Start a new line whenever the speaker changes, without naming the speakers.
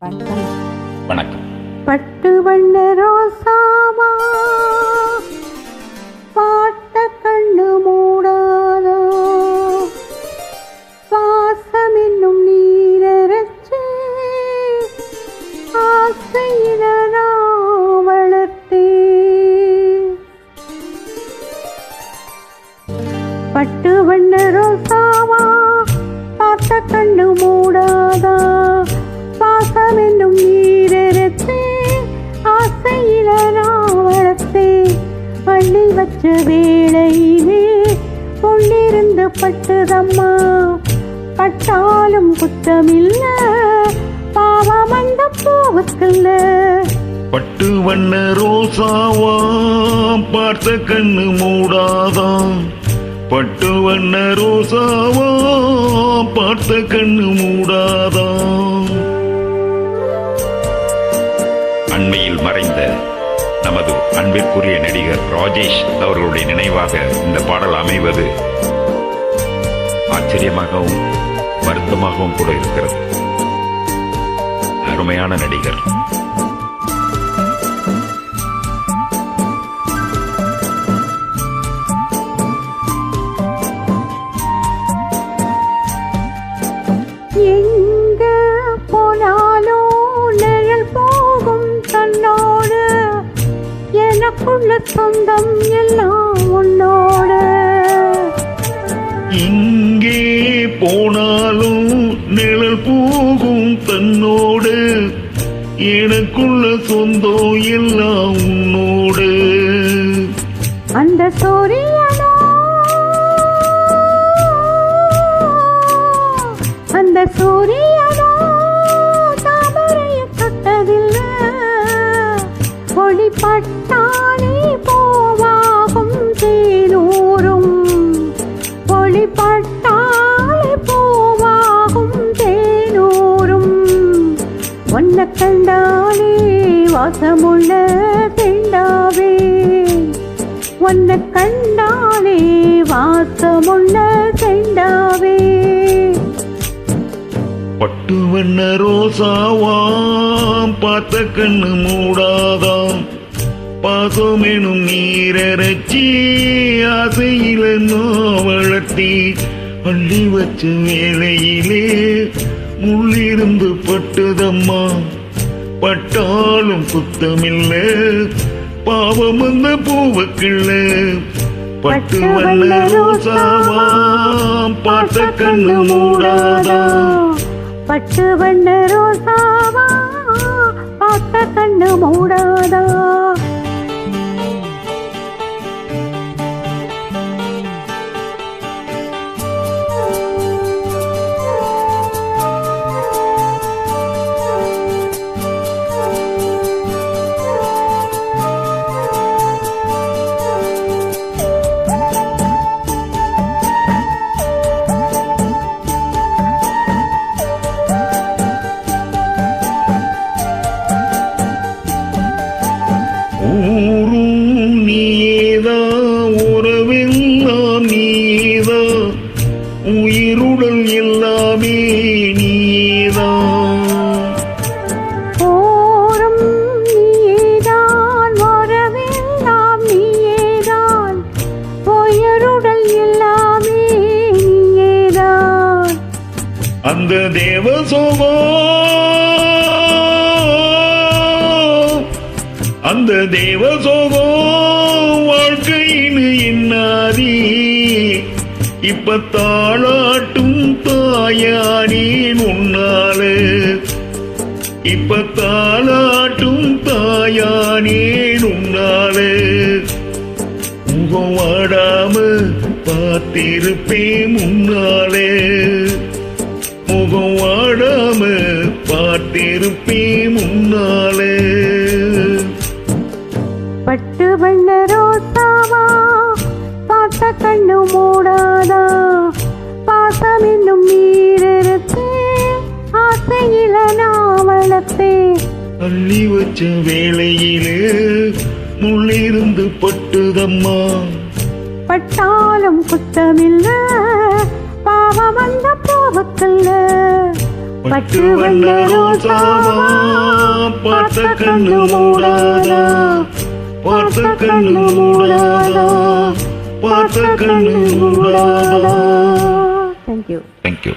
வணக்கம்.
பட்டு வண்ண ரோசாவா பாட்ட கண்ணு மூடாதோ, வாசம் என்னும் நீரச்சு ஆசையில நான் வளர்த்தேன். பட்டு வண்ண ரோசாவா பாட்ட கண்ணு மூடாதா, பாசம் என்னும் நீரச்சு ஆசையில நான் வளர்த்தேன். பள்ளி வச்ச வேளையிலே கொண்டிருந்து பட்டுதம்மா, பட்டாலும் குத்தமில்ல பாவம் அந்த பூவுக்குள்ள.
பட்டு வண்ண ரோசாவா பார்த்த கண்ணு மூடாதா, பட்டு வண்ண ரோசாவா பார்த்த கண்ணு மூடாதா. அண்மையில் மறைந்த நமது அன்பிற்குரிய நடிகர் ராஜேஷ் அவர்களுடைய நினைவாக இந்த பாடல் அமைவது ஆச்சரியமாகவும் வருத்தமாகவும் கூட இருக்கிறது. அருமையான நடிகர்.
எங்க போனாலோ நிழல் போகும் தன்னோடு, எனக்குள்ள சொந்தம் எல்லாம் உன்னோட.
இங்கே போனாலும் நிழல் போகும் தன்னோடு, எனக்குள்ள சொந்தம் எல்லாம் உன்னோடு.
அந்த சூரியனோ அந்த சூரியனோ தாமரைய தொட்டதில்லை, ஒளிப்பட்டாலே போவாகும் தேனூரும், ஒளிப்பட்டாலே போவாகும் தேனூரும். ஒன்ன கண்டாலே வாசமுள்ள தெண்டாவே, ஒன்ன கண்டாலே வாசமுள்ள தெண்டாவே.
பட்டு வண்ண ரோசாவாம் பார்த்த கண்ணு மூடாதாம், பாசம் எனும் நீரச்சி ஆசையில நான் வளர்த்தி. அள்ளி வச்ச வேளையிலே முள்ளிருந்து பட்டுதம்மா, பட்டாலும் குத்தமில்ல பாவம் அந்த பூவுக்குள்ள. பட்டு வண்ண ரோசாவாம் பார்த்த கண்ணு மூடாதா,
பட்டு வண்ண ரோசாவா பார்த்த கண்ணு மூடாதா.
ஊரும் நீதா, உறவெல்லாம் நீதா, உயிருடல் எல்லாமே நீதா.
ஓரம் நீதான், வரவெல்லாம் நீதான், உயிருடல் எல்லாமே நீதான்.
அந்த தேவசோகோ அந்த தேவசோகோ வாழ்க்கைன்னு என்னாதி, இப்ப தாளாட்டும் தாயானேன் உன்னாலே, இப்ப தாளாட்டும் தாயானேன் உன்னாலே. முகம் வாடாம பார்த்திருப்பேன் முன்னாலே, முகம் வாடாம பார்த்திருப்பேன் முன்னாலே.
பட்டு வண்ண ரோசாவா பார்த்த கண்ணு மூடாதா, பாசம் என்னும் நீரச்சு ஆசையில நான் வளர்த்தேன்.
அள்ளி வச்ச வேளையிலே முள்ளிருந்து பட்டுதம்மா,
பட்டாலும் குத்தமில்ல பாவம் அந்த பூவுக்குள்ள. பட்டு வண்ண ரோசாவா பார்த்த கண்ணு மூடாதா பார்த்த கண்ணு மூடாதா பார்த்த கண்ணு மூடாதா. தேங்க்யூ.
தேங்க்யூ.